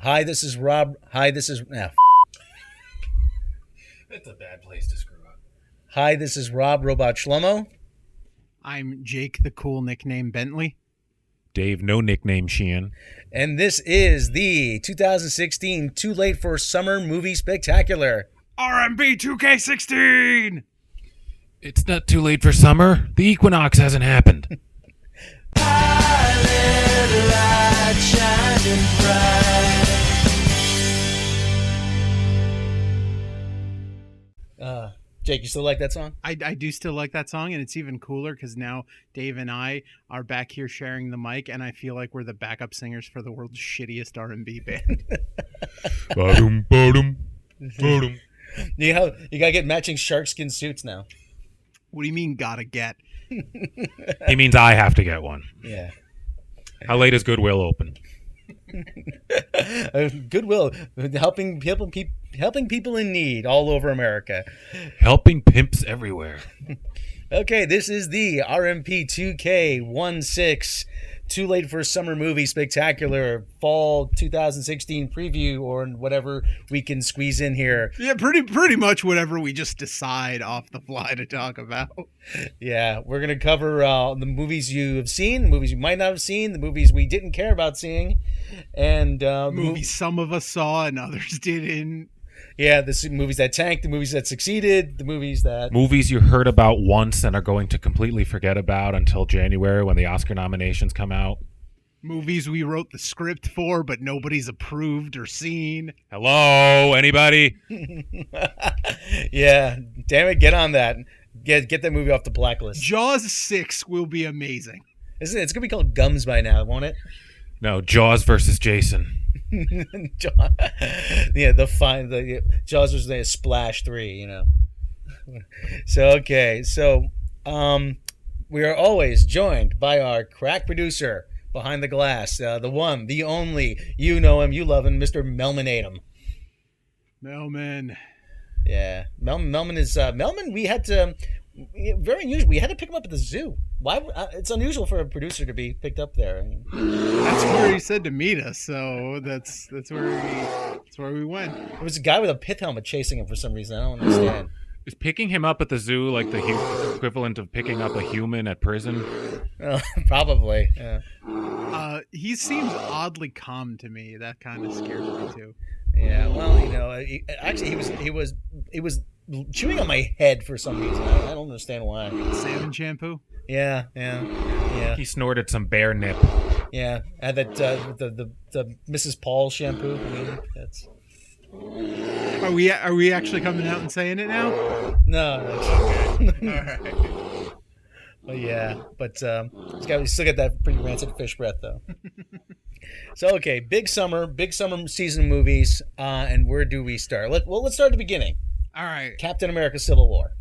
Hi, this is Rob. Hi, this is... That's a bad place to screw up. Hi, this is Rob Robot Shlomo. I'm Jake, the cool nickname Bentley. Dave, no nickname Sheehan. And this is the 2016 Too Late for Summer Movie Spectacular. RMP 2K16! It's not too late for summer. The equinox hasn't happened. Jake, you still like that song? I do still like that song, and it's even cooler because now Dave and I are back here sharing the mic, and I feel like we're the backup singers for the world's shittiest R&B band. Ba-dum, ba-dum, ba-dum. You gotta get matching sharkskin suits now. What do you mean, gotta get? He means I have to get one. Yeah. How late is Goodwill open? Goodwill, helping people in need all over America. Helping pimps everywhere. Okay, this is the RMP 2K16 Too Late for Summer Movie Spectacular Fall 2016 preview, or whatever we can squeeze in here. Yeah, pretty much whatever we just decide off the fly to talk about. Yeah, we're going to cover the movies you have seen, the movies you might not have seen, the movies we didn't care about seeing, and movies some of us saw and others didn't. Yeah, the movies that tanked, the movies that succeeded, the movies that... Movies you heard about once and are going to completely forget about until January when the Oscar nominations come out. Movies we wrote the script for, but nobody's approved or seen. Hello, anybody? Yeah, damn it, get on that. Get that movie off the blacklist. Jaws 6 will be amazing. Isn't it? It's going to be called Gums by now, won't it? No, Jaws versus Jason. Yeah, the Jaws was the Splash 3, you know. So we are always joined by our crack producer behind the glass, the one, the only, you know him, you love him, Mr. Melman Aadum. Melman. Yeah, Melman is Melman. We had to very unusual. We had to pick him up at the zoo. Why? It's unusual for a producer to be picked up there. I mean, that's where he said to meet us. So that's where we went. There was a guy with a pith helmet chasing him for some reason. I don't understand. Is picking him up at the zoo like the equivalent of picking up a human at prison? Probably. Yeah. He seems oddly calm to me. That kind of scares me too. Yeah. Well, you know, he was chewing on my head for some reason. I don't understand why. Salmon shampoo. Yeah. He snorted some bear nip. Yeah, and that the Mrs. Paul shampoo. I mean, that's. Are we actually coming out and saying it now? No. Okay. All right. Well, yeah, but we still get that pretty rancid fish breath though. So okay, big summer season movies, and where do we start? Let's start at the beginning. All right. Captain America: Civil War.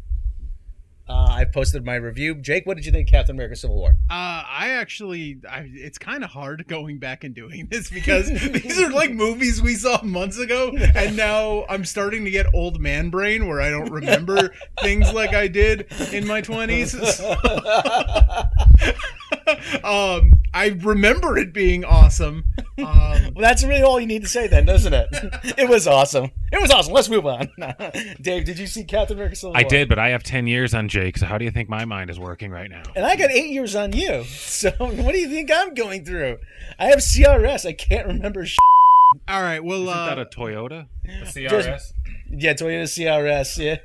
I posted my review. Jake, what did you think of Captain America: Civil War? It's kind of hard going back and doing this because these are like movies we saw months ago, and now I'm starting to get old man brain where I don't remember things like I did in my 20s. I remember it being awesome. Well, that's really all you need to say then, doesn't it? It was awesome. Let's move on. Dave, did you see Captain America: Civil War? I did, but I have 10 years on Jake, so how do you think my mind is working right now? And I got 8 years on you. So what do you think I'm going through? I have CRS. I can't remember All right, well... Isn't that a Toyota? A CRS? Yeah, Toyota CRS, yeah.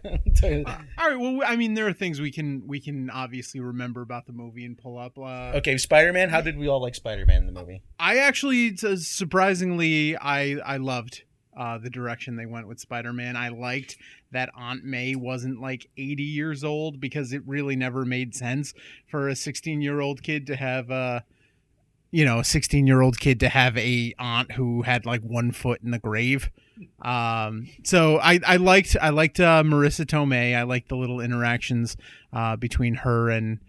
All right, well, I mean, there are things we can obviously remember about the movie and pull up. Okay, Spider-Man. How did we all like Spider-Man in the movie? I actually, surprisingly, I loved the direction they went with Spider-Man. I liked that Aunt May wasn't like 80 years old because it really never made sense for a 16-year-old kid to have a 16-year-old kid to have a aunt who had like 1 foot in the grave. So I liked Marissa Tomei. I liked the little interactions between her and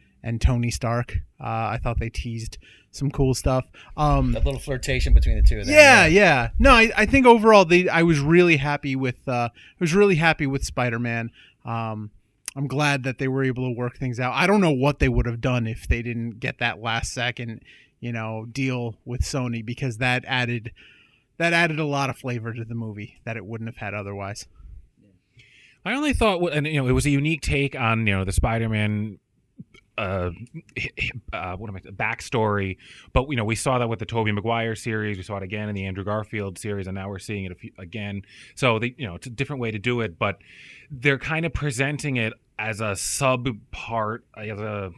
Tony Stark. I thought they teased some cool stuff. That little flirtation between the two of them. Yeah. No, I think overall I was really happy with Spider-Man. I'm glad that they were able to work things out. I don't know what they would have done if they didn't get that last second, deal with Sony, because that added that added a lot of flavor to the movie that it wouldn't have had otherwise. I only thought, and it was a unique take on the Spider-Man backstory, but we saw that with the Tobey Maguire series, we saw it again in the Andrew Garfield series, and now we're seeing it again. So it's a different way to do it, but they're kind of presenting it as a sub part, as a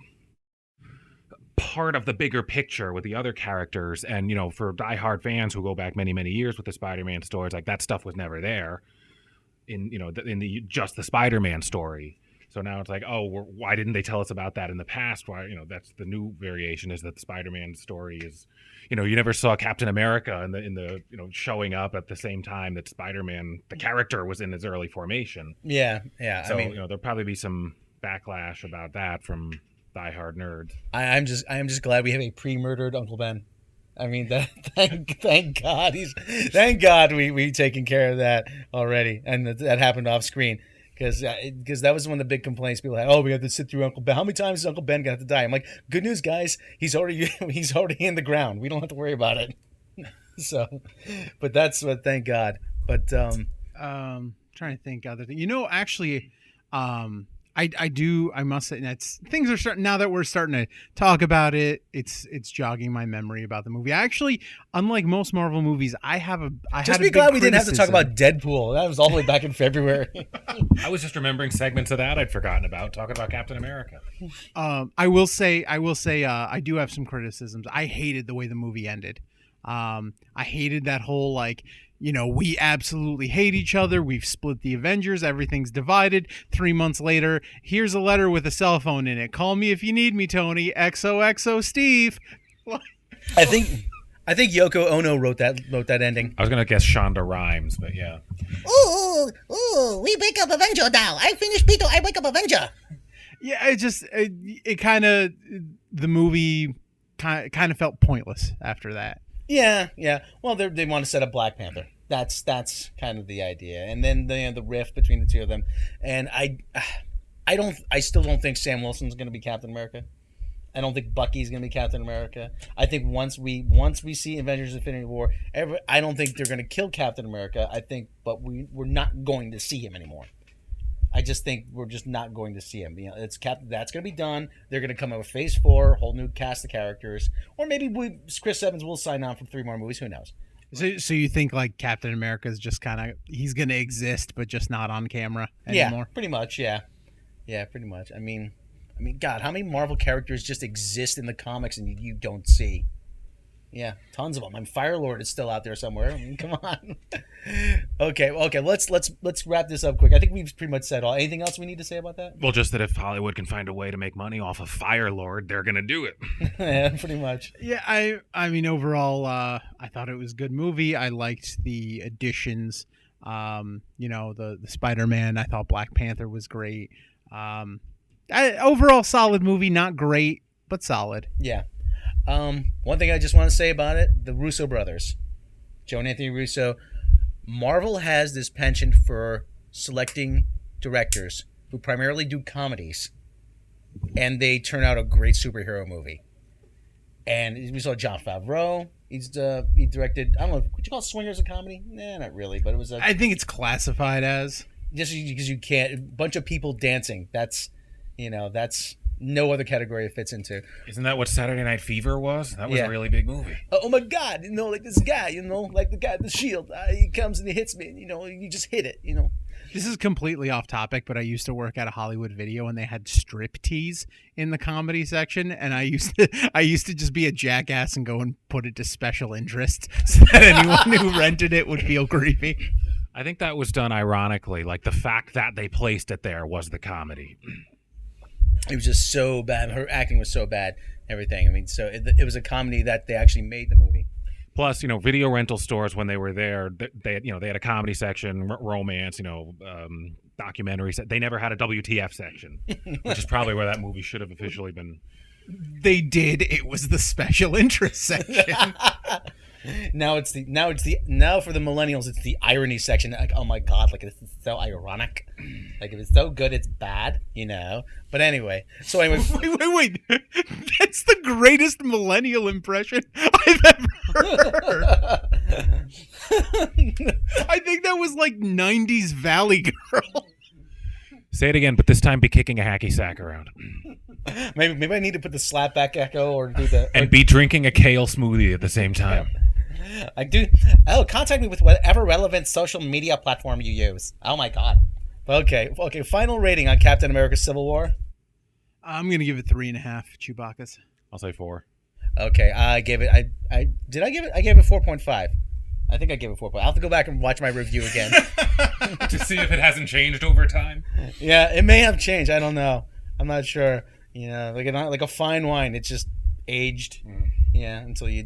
part of the bigger picture with the other characters. And for diehard fans who go back many years with the Spider-Man stories, like that stuff was never there in just the Spider-Man story. So now it's like, why didn't they tell us about that in the past? Why, that's the new variation, is that the Spider-Man story is, you never saw Captain America in the showing up at the same time that Spider-Man, the character, was in his early formation. Yeah. So, there'll probably be some backlash about that from diehard nerds. I am just glad we have a pre-murdered Uncle Ben. I mean, thank God thank God we taken care of that already, and that happened off screen. Because that was one of the big complaints. People had, we have to sit through Uncle Ben. How many times is Uncle Ben gonna have to die? I'm like, good news, guys. He's already in the ground. We don't have to worry about it. So, but that's what. Thank God. But trying to think other things. Actually, I must say that's things are starting now that we're starting to talk about it. It's jogging my memory about the movie. I actually, unlike most Marvel movies, just be glad we didn't have to talk about Deadpool. That was all the way back in February. I was just remembering segments of that I'd forgotten about, talking about Captain America. I will say I do have some criticisms. I hated the way the movie ended. I hated that whole we absolutely hate each other. We've split the Avengers. Everything's divided. 3 months later, here's a letter with a cell phone in it. Call me if you need me, Tony. XOXO Steve. I think Yoko Ono wrote that ending. I was gonna guess Shonda Rhimes, but yeah. Ooh, we wake up Avenger now. I finish Peter, I wake up Avenger. Yeah, it kind of, the movie kind of felt pointless after that. Yeah. Well, they want to set up Black Panther. That's kind of the idea, and then the rift between the two of them. And I still don't think Sam Wilson's going to be Captain America. I don't think Bucky's going to be Captain America. I think once we see Avengers: Infinity War, I don't think they're going to kill Captain America. But we're not going to see him anymore. I just think we're just not going to see him. That's going to be done. They're going to come out with Phase 4, whole new cast of characters, or maybe Chris Evans will sign on for 3 more movies. Who knows? So you think Captain America is just kind of, he's going to exist, but just not on camera anymore? Yeah, pretty much. Yeah, pretty much. I mean, God, how many Marvel characters just exist in the comics and you don't see? Yeah, tons of them. Firelord is still out there somewhere. Come on. Okay. Let's wrap this up quick. I think we've pretty much said all. Anything else we need to say about that? Well, just that if Hollywood can find a way to make money off of Firelord, they're gonna do it. Yeah, pretty much. Yeah, I mean, overall, I thought it was a good movie. I liked the additions. The Spider-Man. I thought Black Panther was great. Overall, solid movie. Not great, but solid. Yeah. One thing I just want to say about it, the Russo brothers, Joe and Anthony Russo, Marvel has this penchant for selecting directors who primarily do comedies, and they turn out a great superhero movie. And we saw Jon Favreau. He directed, I don't know, would you call Swingers a comedy? Nah, not really, but it was I think it's classified as. Just because you can't, a bunch of people dancing, that's no other category it fits into. Isn't that what Saturday Night Fever was? That was a really big movie. Oh my God, like this guy, like the guy with the shield. He comes and he hits me, you just hit it, This is completely off topic, but I used to work at a Hollywood Video and they had striptease in the comedy section, and I used to just be a jackass and go and put it to special interest so that anyone who rented it would feel creepy. I think that was done ironically, like the fact that they placed it there was the comedy. It was just so bad. Her acting was so bad. Everything. So it was a comedy that they actually made the movie. Plus, video rental stores, when they were there, they had a comedy section, romance, documentaries. They never had a WTF section, which is probably where that movie should have officially been. They did. It was the special interest section. Now for the millennials, it's the irony section. Like, oh my God, like it's so ironic. Like if it's so good, it's bad, But anyway, so anyway. Wait. That's the greatest millennial impression I've ever heard. was like 90s Valley Girl. Say it again, but this time be kicking a hacky sack around. Maybe I need to put the slapback echo or do the And be drinking a kale smoothie at the same time. I do. Oh, contact me with whatever relevant social media platform you use. Oh my god. Okay. Final rating on Captain America: Civil War. I'm gonna give it 3.5 Chewbacca's. I'll say 4. Okay, I gave it. I gave it 4.5. I think I gave it 4. I'll have to go back and watch my review again To see if it hasn't changed over time. Yeah, it may have changed. I don't know. I'm not sure. You know, like a fine wine, it's just aged. Yeah, until you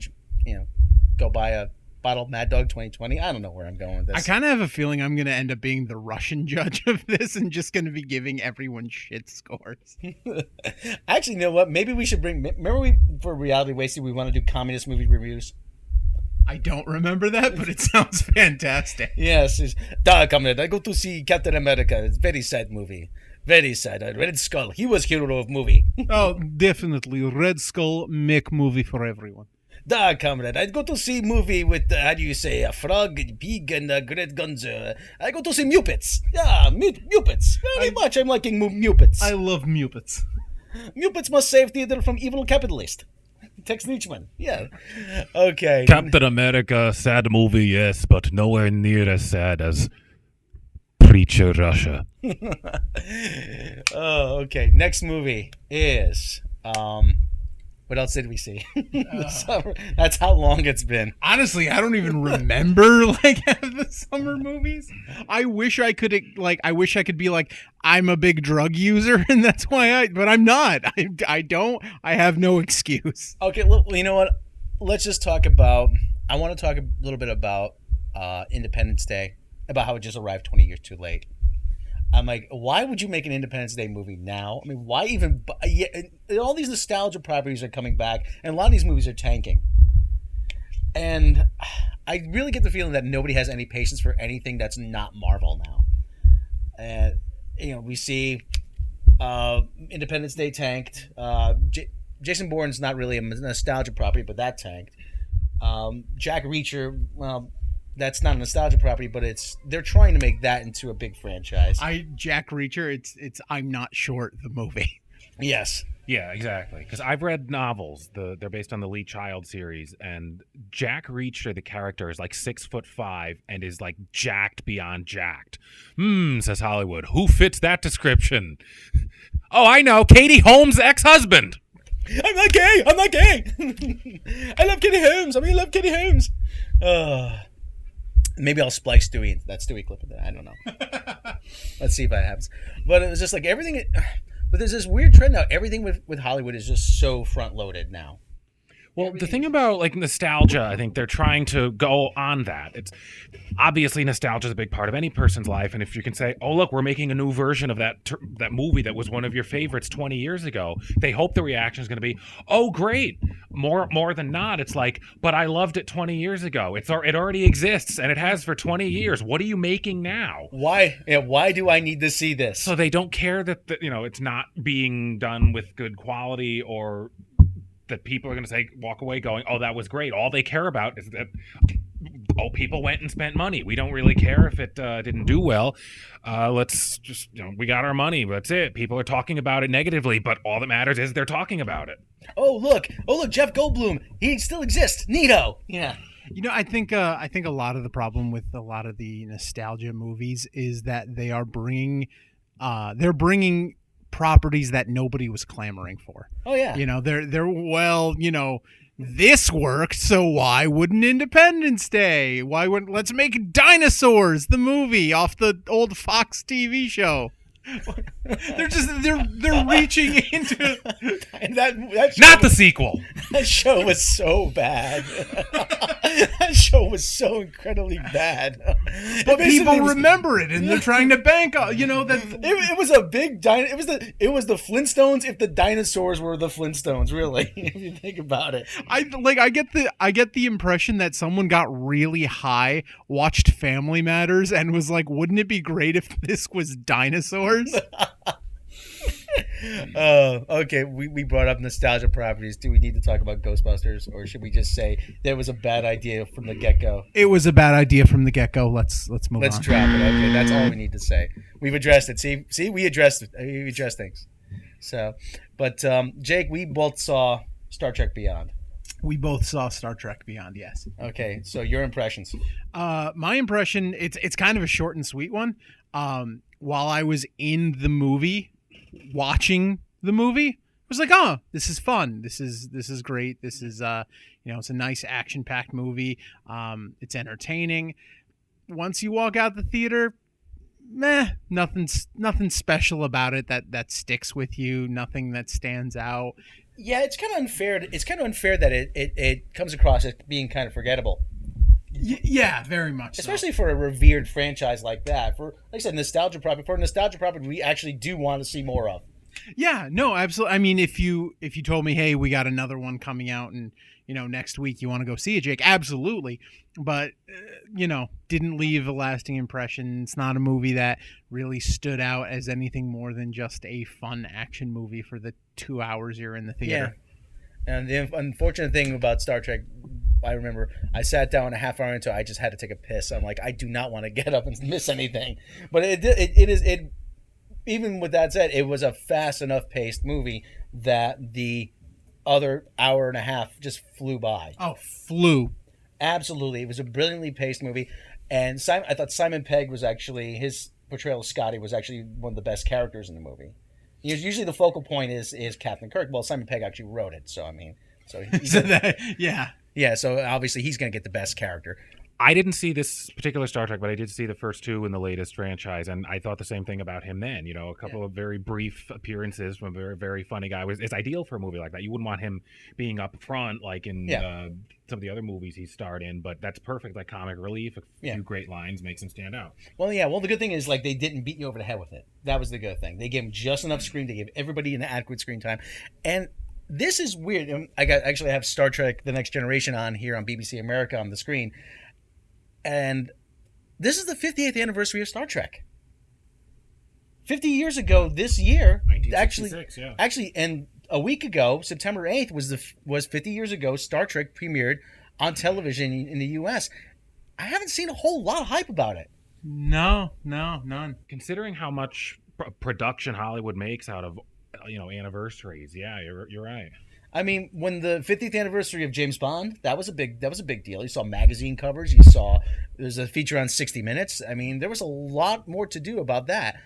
go buy a bottle of Mad Dog 2020. I don't know where I'm going with this. I kind of have a feeling I'm going to end up being the Russian judge of this and just going to be giving everyone shit scores. Actually, you know what? Maybe we should remember for Reality Wasted, we want to do communist movie reviews. I don't remember that, but it sounds fantastic. Yes. Comrade, I go to see Captain America. It's a very sad movie. Very sad. Red Skull. He was hero of movie. Oh, definitely. Red Skull, make movie for everyone. Comrade, I'd go to see movie with, how do you say, a frog, a pig, and great guns. I go to see Muppets. Yeah, Muppets. Very much I'm liking Muppets. I love Muppets. Muppets must save theater from evil capitalist. Tex Nietzschman. Yeah. Okay. Captain America, sad movie, yes, but nowhere near as sad as Preacher Russia. Oh, okay. Next movie is, what else did we see? That's how long it's been. Honestly, I don't even remember like the summer movies. I wish I could be like, I'm a big drug user and that's why but I'm not. I don't. I have no excuse. Okay, well, you know what? Let's just talk about, I want to talk a little bit about Independence Day, about how it just arrived 20 years too late. I'm like, why would you make an Independence Day movie now? I mean, why even? All these nostalgia properties are coming back, and a lot of these movies are tanking. And I really get the feeling that nobody has any patience for anything that's not Marvel now. And we see Independence Day tanked. Jason Bourne's not really a nostalgia property, but that tanked. Jack Reacher, well, that's not a nostalgia property, but they're trying to make that into a big franchise. Jack Reacher, it's I'm Not Short, the movie. Yes. Yeah, exactly. Because I've read novels. They're based on the Lee Child series, and Jack Reacher, the character, is like 6'5" and is like jacked beyond jacked. Says Hollywood. Who fits that description? Oh, I know. Katie Holmes' ex-husband. I'm not gay. I love Katie Holmes. love Katie Holmes. Maybe I'll splice that Stewie clip of that. I don't know. Let's see if that happens. But it was just like everything. But there's this weird trend now. Everything with Hollywood is just so front loaded now. Well, the thing about like nostalgia, I think they're trying to go on that. It's obviously nostalgia is a big part of any person's life, and if you can say, "Oh, look, we're making a new version of that movie that was one of your favorites 20 years ago," they hope the reaction is going to be, "Oh, great!" More than not, it's like, "But I loved it 20 years ago. It already exists, and it has for 20 years. What are you making now?" Why? Yeah, why do I need to see this? So they don't care that it's not being done with good quality, or that people are going to walk away going, "Oh, that was great." All they care about is that, oh, people went and spent money. We don't really care if it didn't do well. Let's just, we got our money. That's it. People are talking about it negatively, but all that matters is they're talking about it. Oh, look, Jeff Goldblum. He still exists. Neato. Yeah. I think a lot of the problem with a lot of the nostalgia movies is that they are bringing properties that nobody was clamoring for. Oh yeah. This worked, so why wouldn't Independence Day? Let's make Dinosaurs the movie off the old Fox TV show. They're reaching into that not the sequel. That show was so bad. That show was so incredibly bad. But people remember it, and they're trying to bank on that. It was a big it was the Flintstones if the dinosaurs were the Flintstones. Really, if you think about it. I get the impression that someone got really high, watched Family Matters, and was like, "Wouldn't it be great if this was dinosaurs?" Okay, we brought up nostalgia properties. Do we need to talk about Ghostbusters, or should we just say there was a bad idea from the get-go? It was a bad idea from the get-go. Let's move Let's on. drop it. Okay, that's all we need to say. We've addressed it. See, we addressed it. We addressed things. So, but Jake, we both saw Star Trek Beyond. We both saw Star Trek Beyond, yes. Okay, so your impressions. My impression, it's kind of a short and sweet one. While I was in the movie, watching the movie, I was like, oh, this is fun. This is great. This is it's a nice action-packed movie. It's entertaining. Once you walk out the theater, nothing special about it that sticks with you. Nothing that stands out. Yeah, it's kind of unfair. It's kind of unfair that it comes across as being kind of forgettable. Yeah, very much. Especially for a revered franchise like that. For, like I said, nostalgia property. For a nostalgia property, we actually do want to see more of. Yeah, no, absolutely. I mean, if you told me, hey, we got another one coming out, and next week you want to go see it, Jake, absolutely. But didn't leave a lasting impression. It's not a movie that really stood out as anything more than just a fun action movie for the 2 hours you're in the theater. Yeah. And the unfortunate thing about Star Trek, I remember I sat down a half hour into it, I just had to take a piss. I'm like, I do not want to get up and miss anything. But it even with that said, it was a fast enough paced movie that the other hour and a half just flew by. Oh, flew. Absolutely. It was a brilliantly paced movie. And I thought Simon Pegg was actually, his portrayal of Scotty was actually one of the best characters in the movie. Usually the focal point is Captain Kirk. Well, Simon Pegg actually wrote it, so I mean, yeah. So obviously he's going to get the best character. I didn't see this particular Star Trek, but I did see the first two in the latest franchise, and I thought the same thing about him then. A couple of very brief appearances from a very, very funny guy. It's ideal for a movie like that. You wouldn't want him being up front like in some of the other movies he starred in, but that's perfect, like comic relief. A few great lines makes him stand out. Well, yeah. Well, the good thing is, like, they didn't beat you over the head with it. That was the good thing. They gave him just enough screen. They gave everybody an adequate screen time. And this is weird. I have Star Trek: The Next Generation on here on BBC America on the screen. And this is the 50th anniversary of Star Trek. 50 years ago this year, actually, and a week ago, September 8th was 50 years ago. Star Trek premiered on television in the U.S. I haven't seen a whole lot of hype about it. No, none. Considering how much production Hollywood makes out of anniversaries, yeah, you're right. I mean, when the 50th anniversary of James Bond, that was a big deal. You saw magazine covers. You saw there's a feature on 60 Minutes. I mean, there was a lot more to do about that.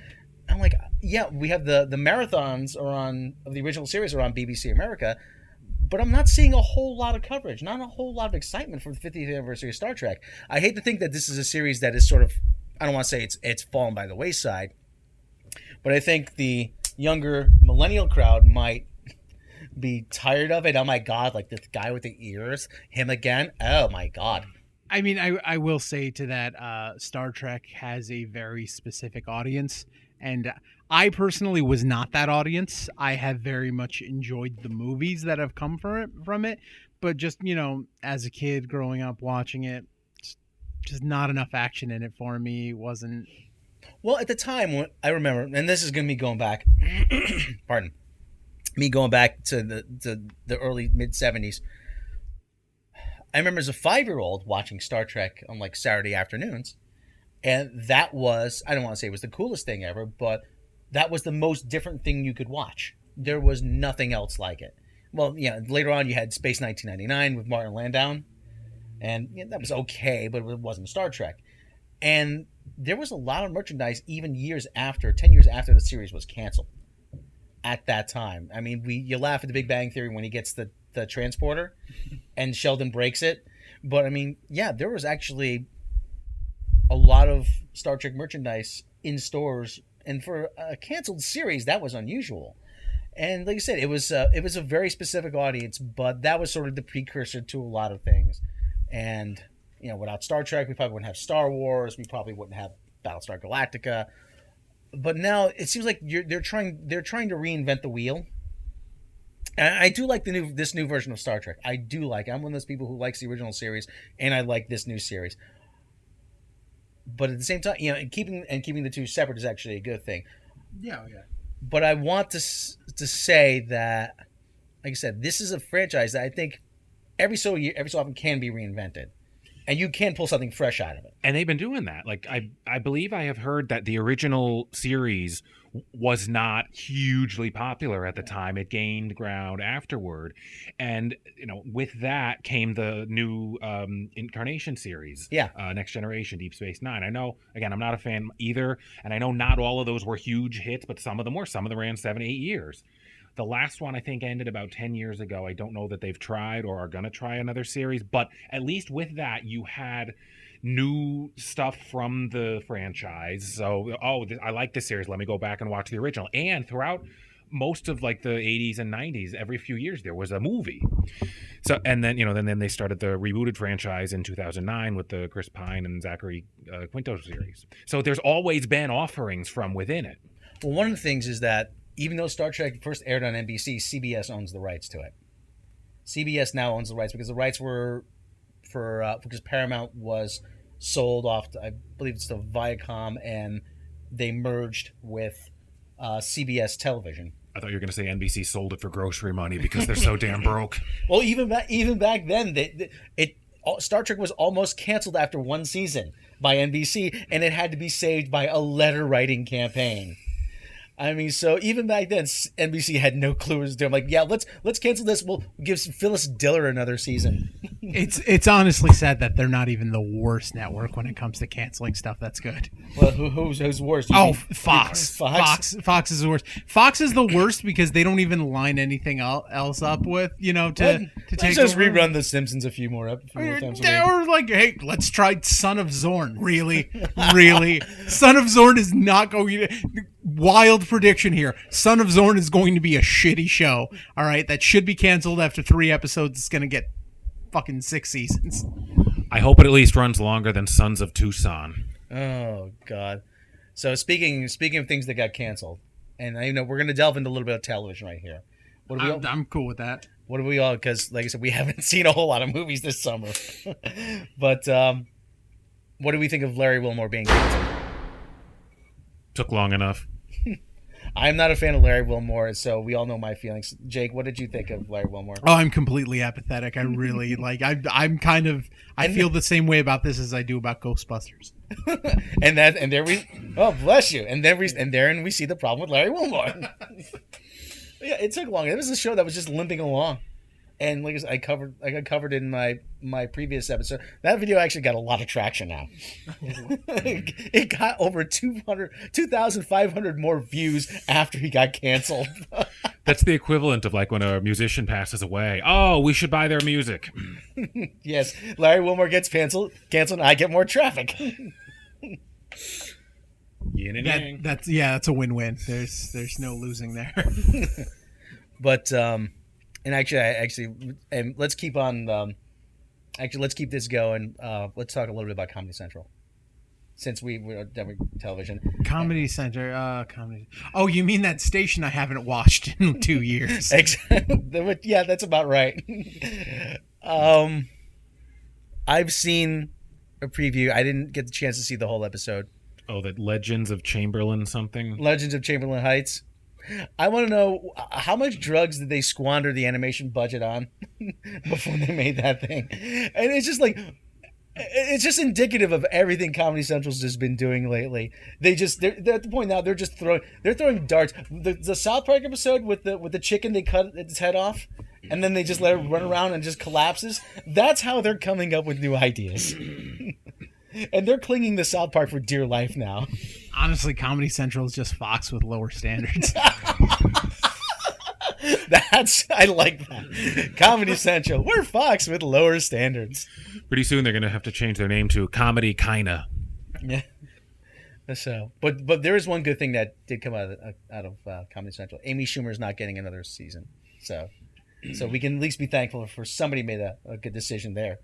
I'm like, yeah, we have the marathons of the original series are on BBC America, but I'm not seeing a whole lot of coverage, not a whole lot of excitement for the 50th anniversary of Star Trek. I hate to think that this is a series that is sort of, I don't want to say it's fallen by the wayside, but I think the younger millennial crowd might be tired of it. Oh my god, like this guy with the ears, him again. Oh my god. I mean, I will say to that, Star Trek has a very specific audience, and I personally was not that audience. I have very much enjoyed the movies that have come from it, but just as a kid growing up watching it, just not enough action in it for me. Wasn't. Well, at the time, when I remember, and this is going to be going back. Pardon. Me going back to the early mid-70s. I remember as a 5-year-old watching Star Trek on like Saturday afternoons, and that was, I don't want to say it was the coolest thing ever, but that was the most different thing you could watch. There was nothing else like it. Well, later on you had Space 1999 with Martin Landau, and that was okay, but it wasn't Star Trek. And there was a lot of merchandise even 10 years after the series was canceled. At that time, I mean, you laugh at the Big Bang Theory when he gets the transporter and Sheldon breaks it, but I mean, yeah, there was actually a lot of Star Trek merchandise in stores, and for a canceled series, that was unusual. And like I said, it was a very specific audience, but that was sort of the precursor to a lot of things. And without Star Trek, we probably wouldn't have Star Wars. We probably wouldn't have Battlestar Galactica. But now it seems like they're trying to reinvent the wheel. And I do like this new version of Star Trek. I do like it. I'm one of those people who likes the original series, and I like this new series. But at the same time, keeping the two separate is actually a good thing. Yeah. But I want to say that, like I said, this is a franchise that I think every so often can be reinvented, and you can pull something fresh out of it. And they've been doing that. Like I believe I have heard that the original series was not hugely popular at the time. It gained ground afterward, and with that came the new Incarnation series. Yeah. Next Generation, Deep Space Nine. I know. Again, I'm not a fan either, and I know not all of those were huge hits, but some of them were. Some of them ran 7-8 years. The last one, I think, ended about 10 years ago. I don't know that they've tried or are going to try another series, but at least with that, you had new stuff from the franchise. So, I like this series. Let me go back and watch the original. And throughout most of like the 80s and 90s, every few years there was a movie. So, and then, then they started the rebooted franchise in 2009 with the Chris Pine and Zachary Quinto series. So there's always been offerings from within it. Well, one of the things is that even though Star Trek first aired on NBC, CBS owns the rights to it. CBS now owns the rights because the rights were because Paramount was sold off to, I believe it's to Viacom, and they merged with CBS Television. I thought you were going to say NBC sold it for grocery money because they're so damn broke. Well, even back then, Star Trek was almost canceled after one season by NBC, and it had to be saved by a letter writing campaign. I mean, so even back then, NBC had no clue what it was doing. I'm like, yeah, let's cancel this. We'll give Phyllis Diller another season. It's honestly sad that they're not even the worst network when it comes to canceling stuff that's good. Well, who's worse? Fox. Fox is the worst. Fox is the worst because they don't even line anything else up with, to take. Just over. Rerun The Simpsons a few more times. Or like, hey, let's try Son of Zorn. Really, really, Son of Zorn is not going to. Wild prediction here. Son of Zorn is going to be a shitty show. All right, that should be canceled after 3 episodes. It's going to get fucking 6 seasons. I hope it at least runs longer than Sons of Tucson. Oh God. So speaking of things that got canceled, and I know we're going to delve into a little bit of television right here. I'm cool with that. What do we all? Because like I said, we haven't seen a whole lot of movies this summer. But what do we think of Larry Wilmore being canceled? Took long enough. I'm not a fan of Larry Wilmore, so we all know my feelings. Jake, what did you think of Larry Wilmore? Oh, I'm completely apathetic. I really I'm kind of. I feel the same way about this as I do about Ghostbusters. Oh, bless you. And therein we see the problem with Larry Wilmore. Yeah, it took long. It was a show that was just limping along. And like I covered in my previous episode, that video actually got a lot of traction now. It got over 2,500 more views after he got canceled. That's the equivalent of like when a musician passes away. Oh, we should buy their music. Yes, Larry Wilmore gets canceled, and I get more traffic. That's a win-win. There's no losing there. But and let's keep on. Let's keep this going. Let's talk a little bit about Comedy Central, since we're done with television. Comedy Central, comedy. Oh, you mean that station I haven't watched in 2 years? Exactly. Yeah, that's about right. I've seen a preview. I didn't get the chance to see the whole episode. Oh, that Legends of Chamberlain something. Legends of Chamberlain Heights. I want to know how much drugs did they squander the animation budget on before they made that thing? And it's just like, it's just indicative of everything Comedy Central's just been doing lately. They're at the point now they're throwing darts. The South Park episode with the chicken, they cut its head off and then they just let it run around and just collapses. That's how they're coming up with new ideas. And they're clinging to South Park for dear life now. Honestly, Comedy Central is just Fox with lower standards. I like that. Comedy Central. We're Fox with lower standards. Pretty soon they're going to have to change their name to Comedy Kinda. Yeah. So, but there is one good thing that did come out of Comedy Central. Amy Schumer's not getting another season. So we can at least be thankful for somebody made a good decision there.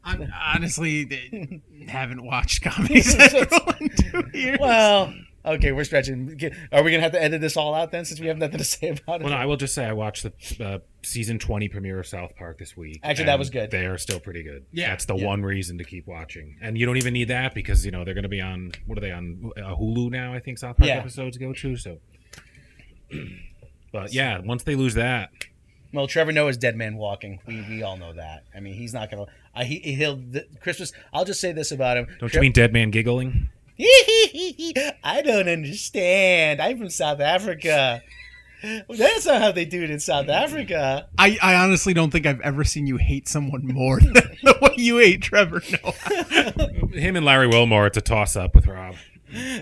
I honestly haven't watched Comedy Central in 2 years. Well, okay, we're stretching. Are we going to have to edit this all out then, since we have nothing to say about it? Well, no, I will just say I watched the season 20 premiere of South Park this week. Actually, that was good. They are still pretty good. Yeah. That's the one reason to keep watching. And you don't even need that because, they're going to be on, what are they on, Hulu now, I think South Park episodes go to. So But yeah, once they lose that, Well, Trevor Noah's dead man walking. We all know that. I mean, he's not gonna. Christmas. I'll just say this about him. don't you mean dead man giggling? I don't understand. I'm from South Africa. That's not how they do it in South Africa. I honestly don't think I've ever seen you hate someone more than the way you hate Trevor Noah. Him and Larry Wilmore, it's a toss-up with Rob.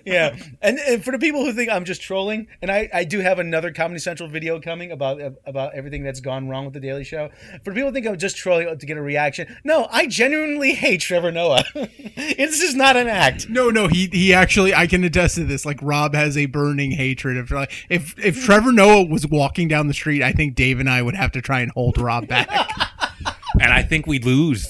Yeah, and for the people who think I'm just trolling, and I do have another Comedy Central video coming about everything that's gone wrong with the Daily Show. For the people who think I'm just trolling to get a reaction, no, I genuinely hate Trevor Noah. This is not an act. No, he actually, I can attest to this. Like, Rob has a burning hatred of, like, if Trevor Noah was walking down the street, I think Dave and I would have to try and hold Rob back. And I think we'd lose.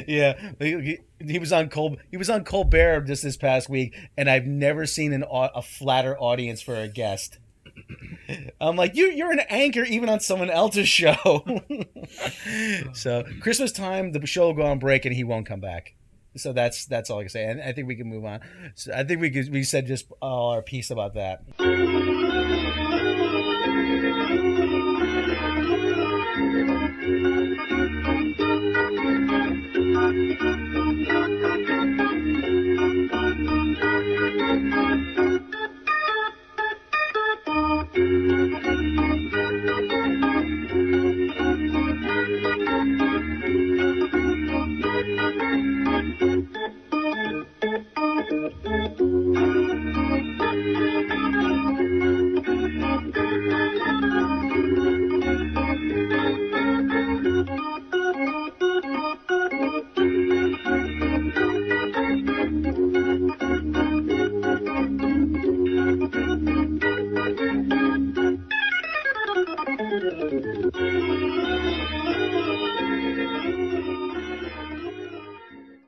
Yeah, he was on Colbert just this past week, and I've never seen a flatter audience for a guest. I'm like, you're an anchor even on someone else's show. So Christmas time, the show will go on break, and he won't come back. So that's all I can say, and I think we can move on. So I think we said just all our piece about that.